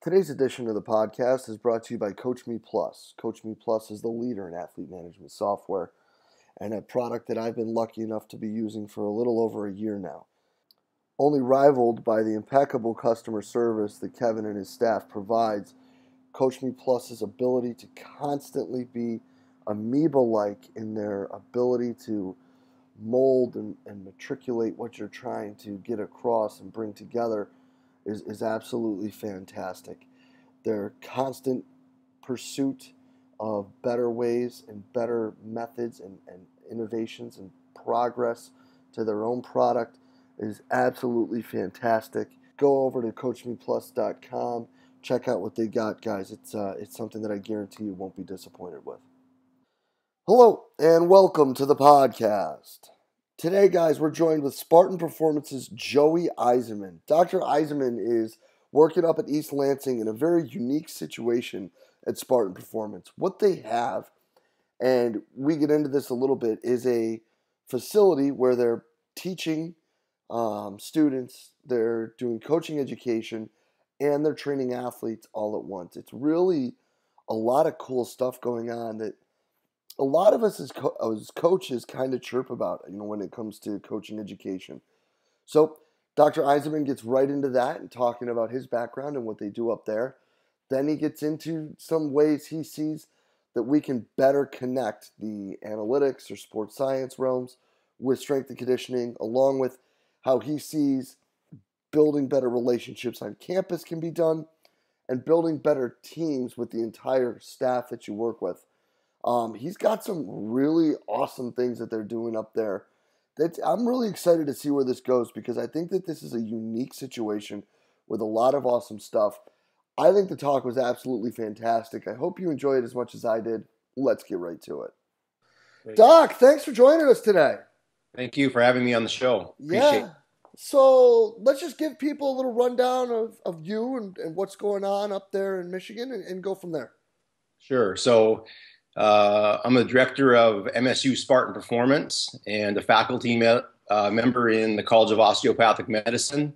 Today's edition of the podcast is brought to you by Coach Me Plus. Coach Me Plus is the leader in athlete management software and a product that I've been lucky enough to be using for a little over a year now. Only rivaled by the impeccable customer service that Kevin and his staff provides, Coach Me Plus's ability to constantly be amoeba-like in their ability to mold and matriculate what you're trying to get across and bring together is absolutely fantastic. Their constant pursuit of better ways and better methods and innovations and progress to their own product is absolutely fantastic. Go over to CoachMePlus.com. Check out what they got, guys. It's something that I guarantee you won't be disappointed with. Hello, and welcome to the podcast. Today, guys, we're joined with Spartan Performance's Joey Eisenmann. Dr. Eisenmann is working up at East Lansing in a very unique situation at Spartan Performance. What they have, and we get into this a little bit, is a facility where they're teaching students, they're doing coaching education, and they're training athletes all at once. It's really a lot of cool stuff going on that a lot of us as coaches kind of chirp about, when it comes to coaching education. So Dr. Eisenmann gets right into that and talking about his background and what they do up there. Then he gets into some ways he sees that we can better connect the analytics or sports science realms with strength and conditioning, along with how he sees building better relationships on campus can be done and building better teams with the entire staff that you work with. He's got some really awesome things that they're doing up there. I'm really excited to see where this goes because I think that this is a unique situation with a lot of awesome stuff. I think the talk was absolutely fantastic. I hope you enjoyed it as much as I did. Let's get right to it. Great. Doc, thanks for joining us today. Thank you for having me on the show. Appreciate it. So let's just give people a little rundown of you and what's going on up there in Michigan and go from there. Sure. So I'm the director of MSU Spartan Performance and a faculty member in the College of Osteopathic Medicine.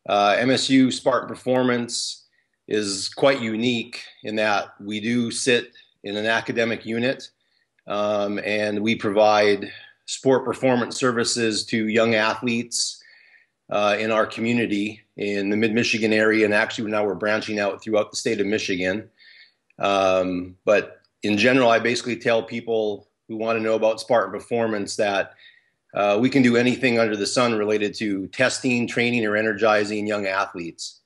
MSU Spartan Performance is quite unique in that we do sit in an academic unit and we provide sport performance services to young athletes in our community in the mid-Michigan area, and actually now we're branching out throughout the state of Michigan. But in general, I basically tell people who want to know about Spartan Performance that we can do anything under the sun related to testing, training, or energizing young athletes.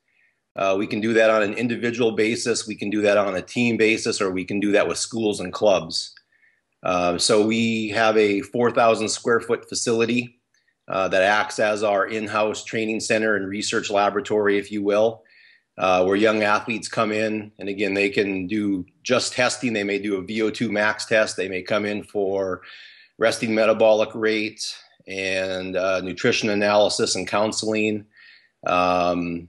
We can do that on an individual basis, we can do that on a team basis, or we can do that with schools and clubs. So we have a 4,000 square foot facility that acts as our in-house training center and research laboratory, if you will. Where young athletes come in, and again, they can do just testing. They may do a VO2 max test. They may come in for resting metabolic rate and nutrition analysis and counseling. Come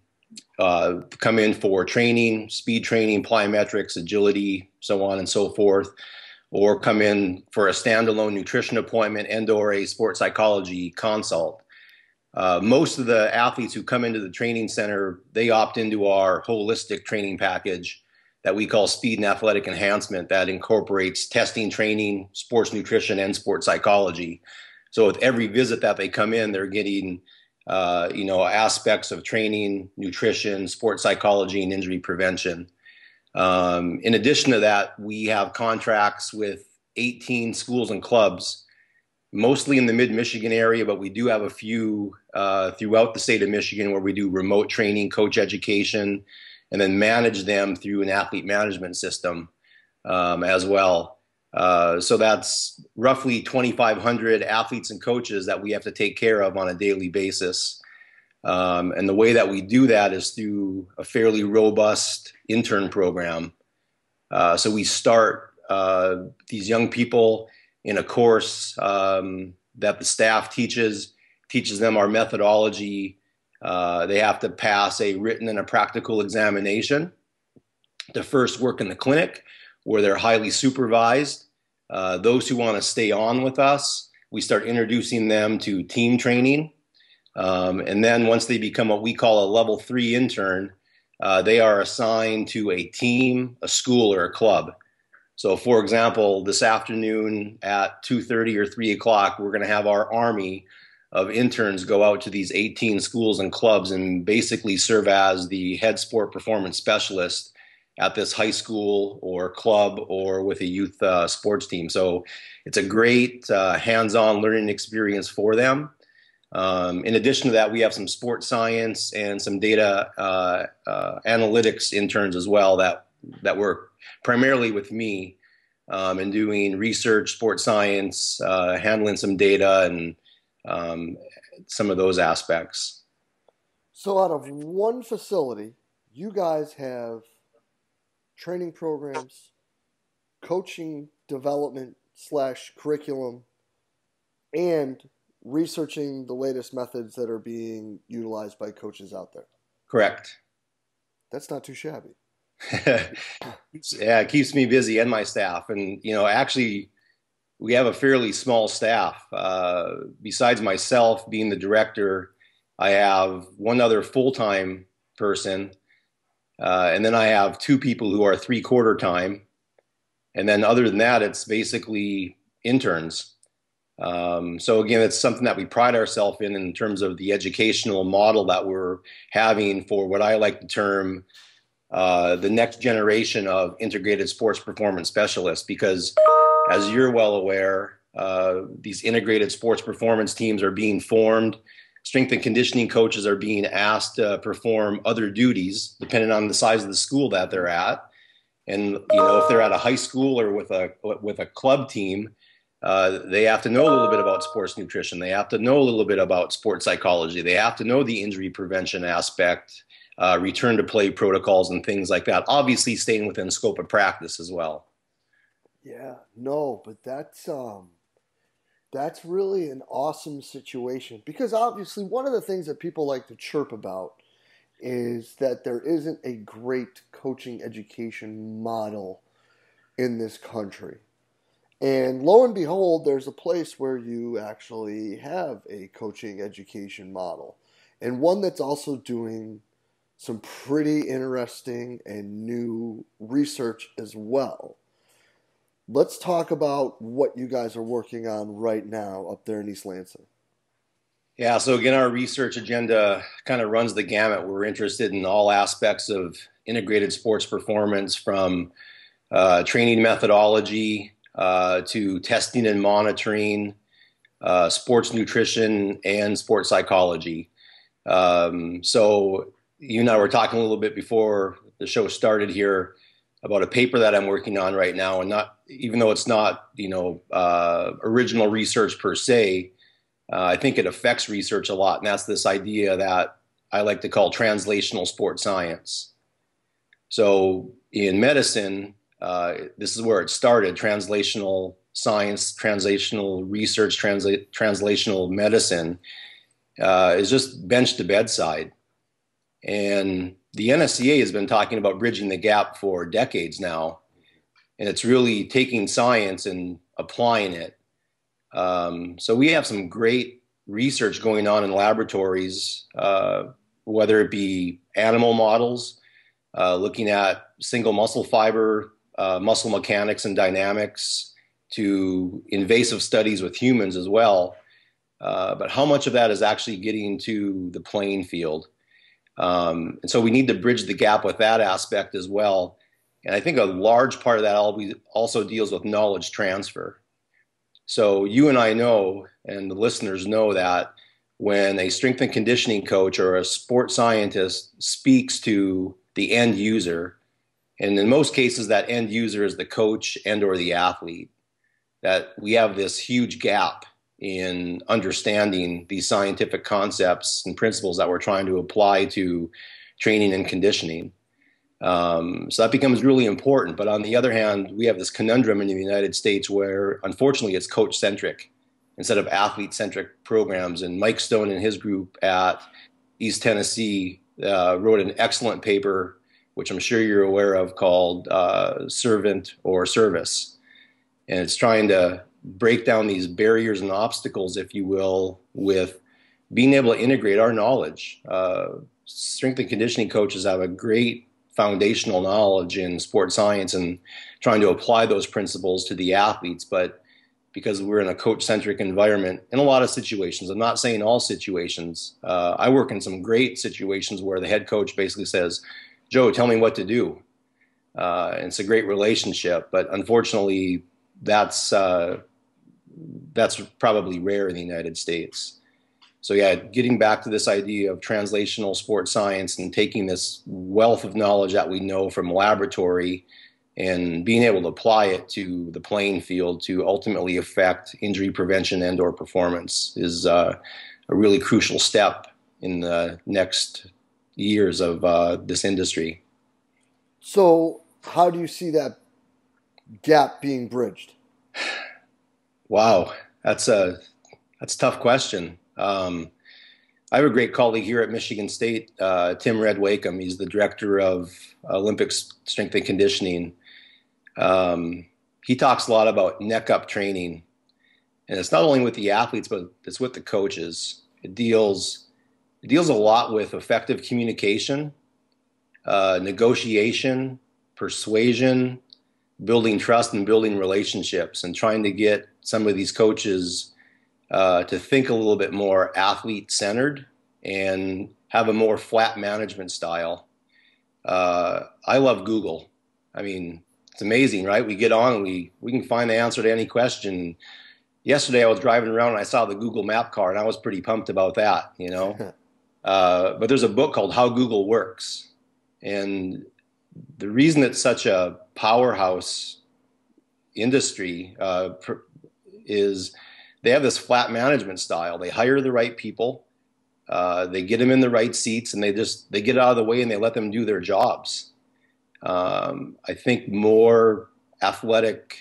in for training, speed training, plyometrics, agility, so on and so forth. Or come in for a standalone nutrition appointment and/or a sports psychology consult. Most of the athletes who come into the training center, they opt into our holistic training package that we call Speed and Athletic Enhancement that incorporates testing, training, sports nutrition, and sports psychology. So with every visit that they come in, they're getting, aspects of training, nutrition, sports psychology, and injury prevention. In addition to that, we have contracts with 18 schools and clubs, mostly in the mid-Michigan area, but we do have a few throughout the state of Michigan where we do remote training, coach education, and then manage them through an athlete management system as well. So that's roughly 2,500 athletes and coaches that we have to take care of on a daily basis. And the way that we do that is through a fairly robust intern program. So we start these young people in a course that the staff teaches them our methodology. They have to pass a written and a practical examination to first work in the clinic where they're highly supervised. Those who want to stay on with us, we start introducing them to team training. And then once they become what we call a level 3 intern, they are assigned to a team, a school, or a club. So, for example, this afternoon at 2:30 or 3 o'clock, we're going to have our army of interns go out to these 18 schools and clubs and basically serve as the head sport performance specialist at this high school or club or with a youth sports team. So it's a great hands-on learning experience for them. In addition to that, we have some sports science and some data analytics interns as well that work primarily with me and doing research, sports science, handling some data, and some of those aspects. So out of one facility, you guys have training programs, coaching development / curriculum, and researching the latest methods that are being utilized by coaches out there. Correct. That's not too shabby. Yeah, it keeps me busy and my staff. And, actually, we have a fairly small staff. Besides myself being the director, I have one other full-time person. And then I have two people who are 3/4 time. And then other than that, it's basically interns. So again, it's something that we pride ourselves in terms of the educational model that we're having for what I like to term the next generation of integrated sports performance specialists, because as you're well aware, these integrated sports performance teams are being formed. Strength and conditioning coaches are being asked to perform other duties depending on the size of the school that they're at. And, if they're at a high school or with a club team, they have to know a little bit about sports nutrition. They have to know a little bit about sports psychology. They have to know the injury prevention aspect, return to play protocols and things like that. Obviously staying within scope of practice as well. Yeah, no, but that's really an awesome situation, because obviously one of the things that people like to chirp about is that there isn't a great coaching education model in this country. And lo and behold, there's a place where you actually have a coaching education model, and one that's also doing some pretty interesting and new research as well. Let's talk about what you guys are working on right now up there in East Lansing. Yeah, so again, our research agenda kind of runs the gamut. We're interested in all aspects of integrated sports performance, from training methodology to testing and monitoring, sports nutrition, and sports psychology. So you and I were talking a little bit before the show started here about a paper that I'm working on right now, and not even though it's not original research per se, I think it affects research a lot, and that's this idea that I like to call translational sports science. So in medicine, this is where it started: translational science, translational research, translational medicine is just bench to bedside. And the NSCA has been talking about bridging the gap for decades now, and it's really taking science and applying it. So we have some great research going on in laboratories, whether it be animal models, looking at single muscle fiber, muscle mechanics and dynamics, to invasive studies with humans as well. But how much of that is actually getting to the playing field? And so we need to bridge the gap with that aspect as well. And I think a large part of that also deals with knowledge transfer. So you and I know, and the listeners know, that when a strength and conditioning coach or a sports scientist speaks to the end user, and in most cases that end user is the coach and or the athlete, that we have this huge gap in understanding these scientific concepts and principles that we're trying to apply to training and conditioning. So that becomes really important. But on the other hand, we have this conundrum in the United States where, unfortunately, it's coach-centric instead of athlete-centric programs. And Mike Stone and his group at East Tennessee wrote an excellent paper, which I'm sure you're aware of, called Servant or Service. And it's trying to break down these barriers and obstacles, if you will, with being able to integrate our knowledge. strength and conditioning coaches have a great foundational knowledge in sports science and trying to apply those principles to the athletes. But because we're in a coach-centric environment in a lot of situations, I'm not saying all situations. I work in some great situations where the head coach basically says, Joe, tell me what to do. And it's a great relationship, but unfortunately, that's probably rare in the United States. So yeah, getting back to this idea of translational sports science and taking this wealth of knowledge that we know from laboratory and being able to apply it to the playing field to ultimately affect injury prevention and or performance is a really crucial step in the next years of this industry. So how do you see that gap being bridged? Wow, that's a tough question. I have a great colleague here at Michigan State, Tim Red Wakeham. He's the director of Olympic strength and conditioning. He talks a lot about neck up training, and it's not only with the athletes, but it's with the coaches. It deals a lot with effective communication, negotiation, persuasion, building trust and building relationships, and trying to get some of these coaches to think a little bit more athlete-centered and have a more flat management style. I love Google. I mean, it's amazing, right? We get on and we can find the answer to any question. Yesterday I was driving around and I saw the Google map car and I was pretty pumped about that, you know. But there's a book called How Google Works. And the reason it's such a powerhouse industry is they have this flat management style. They hire the right people, they get them in the right seats, and they get out of the way and they let them do their jobs. I think more athletic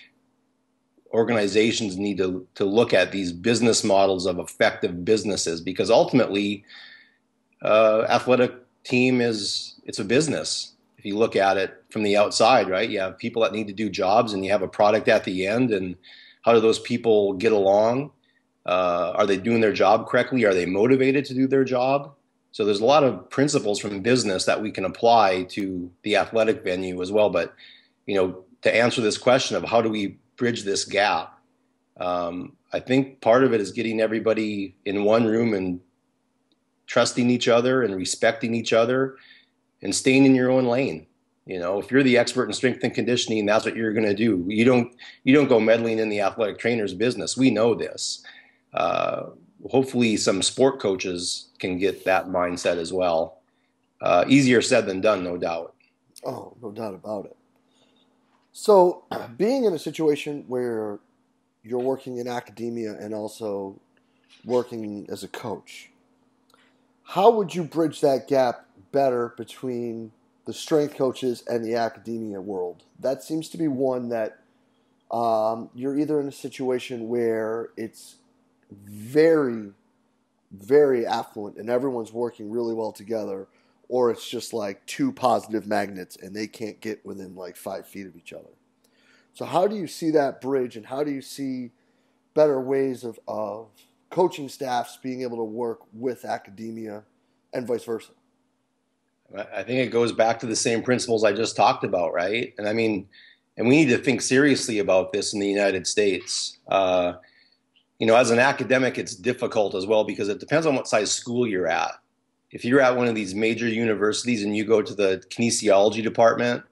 organizations need to look at these business models of effective businesses, because ultimately, athletic team it's a business. If you look at it from the outside, right? You have people that need to do jobs, and you have a product at the end. And how do those people get along? Are they doing their job correctly? Are they motivated to do their job? So there's a lot of principles from business that we can apply to the athletic venue as well. But, you know, to answer this question of how do we bridge this gap, I think part of it is getting everybody in one room and trusting each other and respecting each other and staying in your own lane. You know, if you're the expert in strength and conditioning, that's what you're going to do. You don't go meddling in the athletic trainer's business. We know this. Hopefully some sport coaches can get that mindset as well. Easier said than done, no doubt. Oh, no doubt about it. So being in a situation where you're working in academia and also working as a coach, how would you bridge that gap better between the strength coaches and the academia world? That seems to be one that you're either in a situation where it's very, very affluent and everyone's working really well together, or it's just like two positive magnets and they can't get within like 5 feet of each other. So how do you see that bridge, and how do you see better ways of coaching staffs being able to work with academia and vice versa? I think it goes back to the same principles I just talked about, right? And I mean, and we need to think seriously about this in the United States. You know, as an academic, it's difficult as well because it depends on what size school you're at. If you're at one of these major universities and you go to the kinesiology department,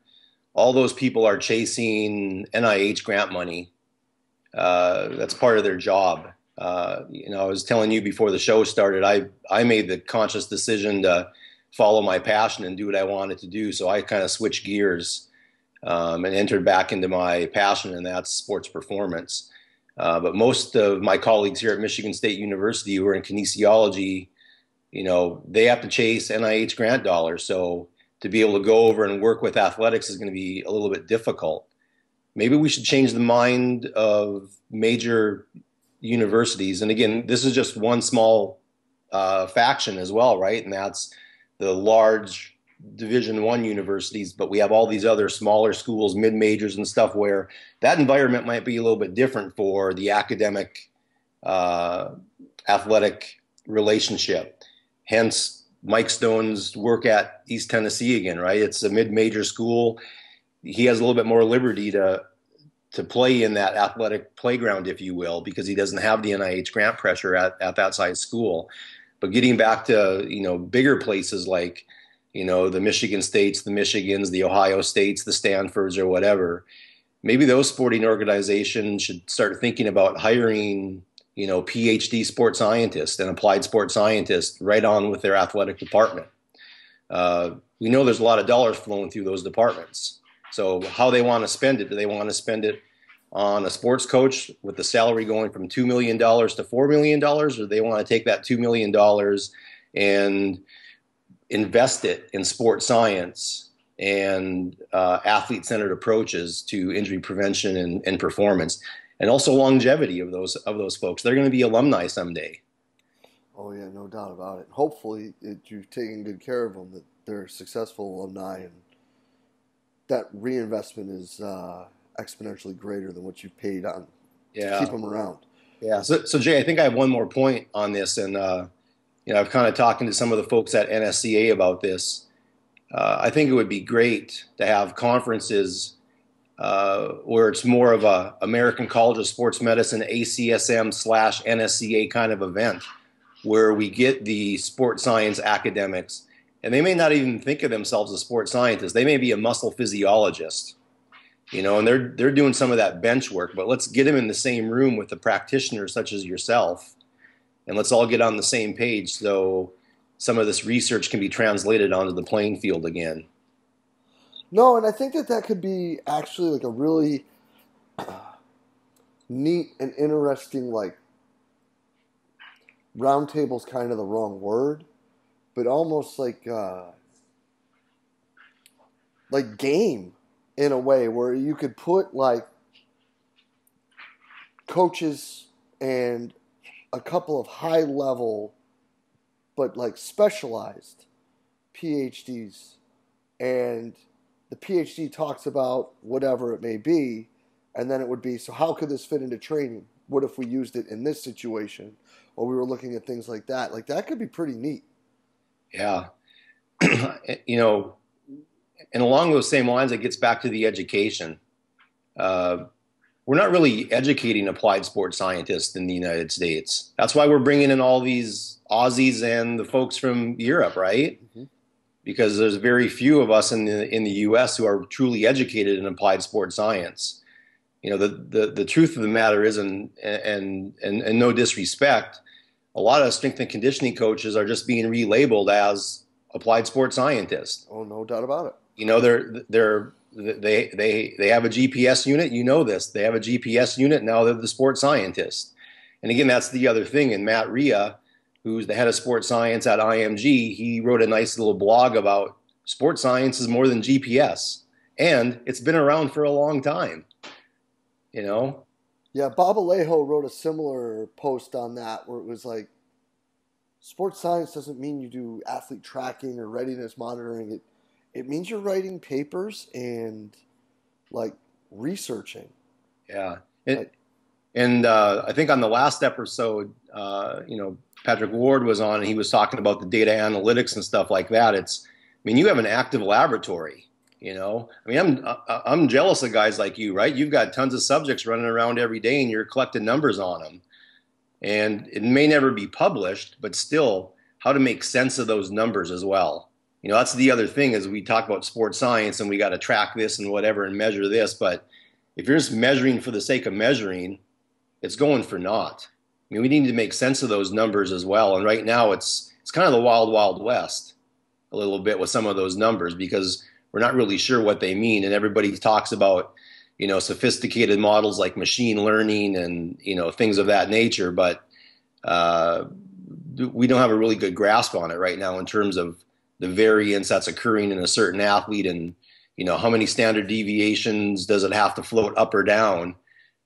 all those people are chasing NIH grant money. That's part of their job. You know, I was telling you before the show started, I made the conscious decision to follow my passion and do what I wanted to do. So I kind of switched gears and entered back into my passion, and that's sports performance. But most of my colleagues here at Michigan State University who are in kinesiology, you know, they have to chase NIH grant dollars. So to be able to go over and work with athletics is going to be a little bit difficult. Maybe we should change the mind of major universities. And again, this is just one small faction as well, right? And that's the large Division I universities, but we have all these other smaller schools, mid-majors and stuff where that environment might be a little bit different for the academic athletic relationship. Hence, Mike Stone's work at East Tennessee again, right? It's a mid-major school. He has a little bit more liberty to play in that athletic playground, if you will, because he doesn't have the NIH grant pressure at that size school. But getting back to, bigger places like, the Michigan States, the Michigans, the Ohio States, the Stanfords or whatever, maybe those sporting organizations should start thinking about hiring, PhD sports scientists and applied sports scientists right on with their athletic department. We know there's a lot of dollars flowing through those departments. So how they want to spend it, do they want to spend it on a sports coach with the salary going from $2 million to $4 million, or do they want to take that $2 million and invest it in sports science and athlete-centered approaches to injury prevention and performance, and also longevity of those folks? They're going to be alumni someday. Oh yeah, no doubt about it. Hopefully, you've taken good care of them, that they're successful alumni, and that reinvestment is exponentially greater than what you've paid on to keep them around. Yeah. So Jay, I think I have one more point on this, and I've kind of talking to some of the folks at NSCA about this. I think it would be great to have conferences where it's more of a American College of Sports Medicine, ACSM/NSCA kind of event, where we get the sports science academics, and they may not even think of themselves as sports scientists. They may be a muscle physiologist, and they're doing some of that bench work, but let's get them in the same room with the practitioners such as yourself, and let's all get on the same page so some of this research can be translated onto the playing field again. No, and I think that could be actually like a really neat and interesting, like, roundtable's kind of the wrong word, but almost like game in a way, where you could put like coaches and a couple of high level but like specialized PhDs, and the PhD talks about whatever it may be, and then it would be, so how could this fit into training? What if we used it in this situation? Or we were looking at things like that. Like, that could be pretty neat. Yeah. And along those same lines, it gets back to the education. We're not really educating applied sports scientists in the United States. That's why we're bringing in all these Aussies and the folks from Europe, right? Mm-hmm. Because there's very few of us in the U.S. who are truly educated in applied sports science. The truth of the matter is, and no disrespect, a lot of strength and conditioning coaches are just being relabeled as applied sports scientists. Oh, no doubt about it. They have a GPS unit. You know this. They have a GPS unit. Now they're the sports scientists. And again, that's the other thing. And Matt Rhea, who's the head of sports science at IMG, he wrote a nice little blog about sports science is more than GPS. And it's been around for a long time. Yeah, Bob Alejo wrote a similar post on that, where it was like, sports science doesn't mean you do athlete tracking or readiness monitoring. It means you're writing papers and like researching. Yeah. And I think on the last episode, Patrick Ward was on, and he was talking about the data analytics and stuff like that. You have an active laboratory. I'm jealous of guys like you, right? You've got tons of subjects running around every day, and you're collecting numbers on them. And it may never be published, but still, how to make sense of those numbers as well. That's the other thing, is we talk about sports science and we got to track this and whatever and measure this. But if you're just measuring for the sake of measuring, it's going for naught. We need to make sense of those numbers as well. And right now it's kind of the wild, wild west a little bit with some of those numbers, because we're not really sure what they mean. And everybody talks about, sophisticated models like machine learning and, things of that nature. But we don't have a really good grasp on it right now in terms of the variance that's occurring in a certain athlete, and, how many standard deviations does it have to float up or down?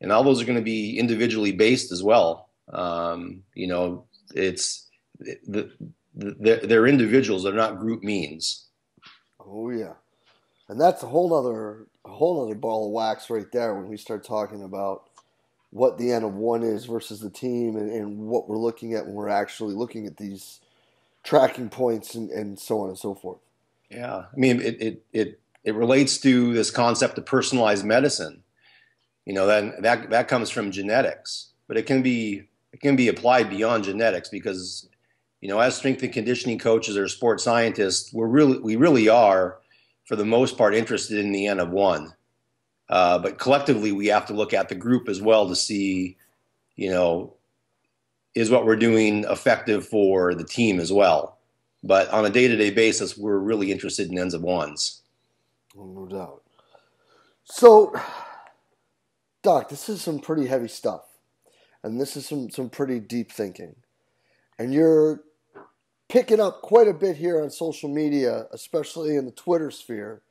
And all those are going to be individually based as well. They're individuals. They're not group means. Oh yeah. And that's a whole other ball of wax right there, when we start talking about what the N of one is versus the team, and what we're looking at when we're actually looking at these tracking points and so on and so forth. Yeah, I mean, it relates to this concept of personalized medicine. Then that comes from genetics, but it can be applied beyond genetics because, as strength and conditioning coaches or sports scientists, we really are, for the most part, interested in the N of one. But collectively, we have to look at the group as well to see, is what we're doing effective for the team as well. But on a day-to-day basis, we're really interested in N's of ones. Oh, no doubt. So, Doc, this is some pretty heavy stuff. And this is some pretty deep thinking. And you're picking up quite a bit here on social media, especially in the Twitter sphere.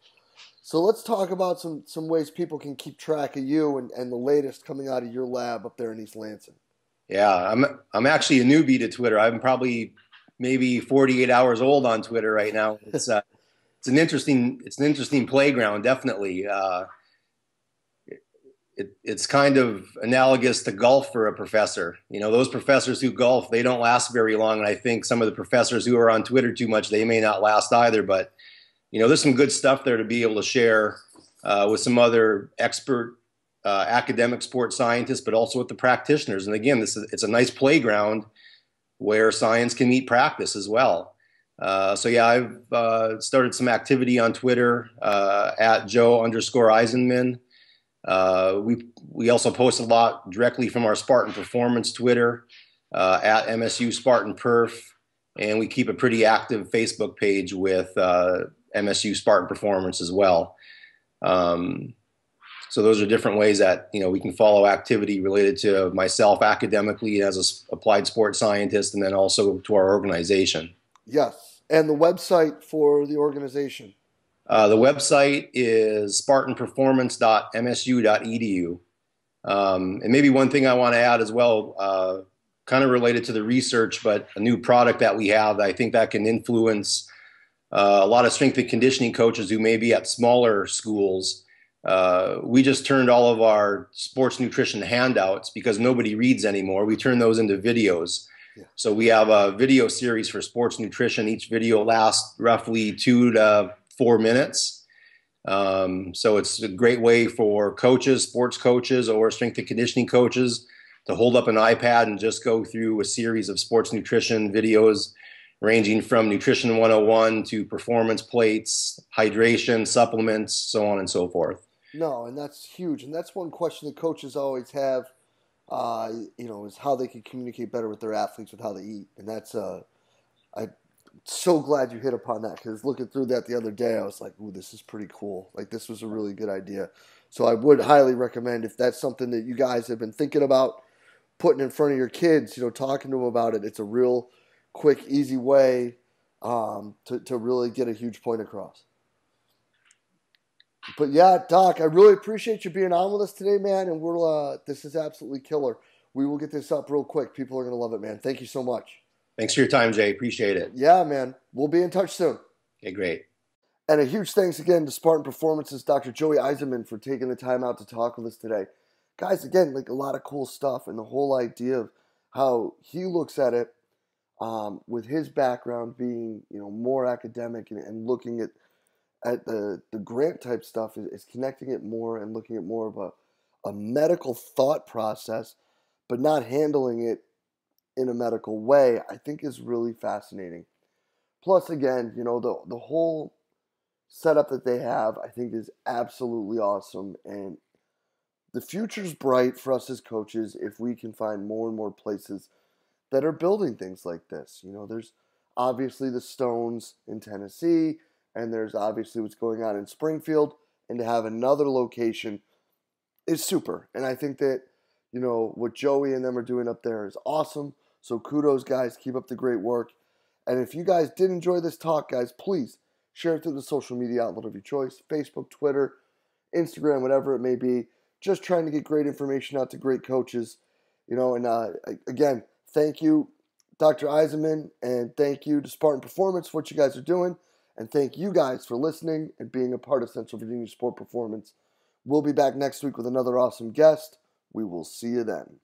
So let's talk about some ways people can keep track of you and the latest coming out of your lab up there in East Lansing. Yeah, I'm actually a newbie to Twitter. I'm probably maybe 48 hours old on Twitter right now. It's an interesting playground, definitely. It's kind of analogous to golf for a professor. Those professors who golf, they don't last very long, and I think some of the professors who are on Twitter too much, they may not last either. But there's some good stuff there to be able to share with some other expert academic sports scientists, but also with the practitioners. And again, it's a nice playground where science can meet practice as well. So yeah, I've started some activity on Twitter at Joe_Eisenmann. We also post a lot directly from our Spartan Performance Twitter at MSU Spartan Perf, and we keep a pretty active Facebook page with MSU Spartan Performance as well. So those are different ways that we can follow activity related to myself academically as an applied sports scientist, and then also to our organization. Yes, and the website for the organization. The website is spartanperformance.msu.edu. And maybe one thing I want to add as well, kind of related to the research, but a new product that we have that I think that can influence a lot of strength and conditioning coaches who may be at smaller schools. We just turned all of our sports nutrition handouts, because nobody reads anymore. We turn those into videos. Yeah. So we have a video series for sports nutrition. Each video lasts roughly 2 to 4 minutes. So it's a great way for coaches, sports coaches, or strength and conditioning coaches to hold up an iPad and just go through a series of sports nutrition videos, ranging from Nutrition 101 to performance plates, hydration, supplements, so on and so forth. No, and that's huge. And that's one question that coaches always have, is how they can communicate better with their athletes with how they eat. And that's, I'm so glad you hit upon that, because looking through that the other day, I was like, ooh, this is pretty cool. Like, this was a really good idea. So I would highly recommend, if that's something that you guys have been thinking about putting in front of your kids, talking to them about it. It's a real quick, easy way to really get a huge point across. But yeah, Doc, I really appreciate you being on with us today, man. And this is absolutely killer. We will get this up real quick. People are going to love it, man. Thank you so much. Thanks for your time, Jay. Appreciate it. Yeah, man. We'll be in touch soon. Okay, great. And a huge thanks again to Spartan Performance's Dr. Joey Eisenmann for taking the time out to talk with us today. Guys, again, like a lot of cool stuff, and the whole idea of how he looks at it with his background being, more academic and looking at the grant type stuff is connecting it more and looking at more of a medical thought process, but not handling it in a medical way, I think is really fascinating. Plus, again, the whole setup that they have, I think, is absolutely awesome. And the future's bright for us as coaches if we can find more and more places that are building things like this. There's obviously the Stones in Tennessee, and there's obviously what's going on in Springfield, and to have another location is super. And I think that, what Joey and them are doing up there is awesome. So kudos, guys. Keep up the great work. And if you guys did enjoy this talk, guys, please share it through the social media outlet of your choice, Facebook, Twitter, Instagram, whatever it may be. Just trying to get great information out to great coaches. And again, thank you, Dr. Eisenmann, and thank you to Spartan Performance for what you guys are doing. And thank you guys for listening and being a part of Central Virginia Sport Performance. We'll be back next week with another awesome guest. We will see you then.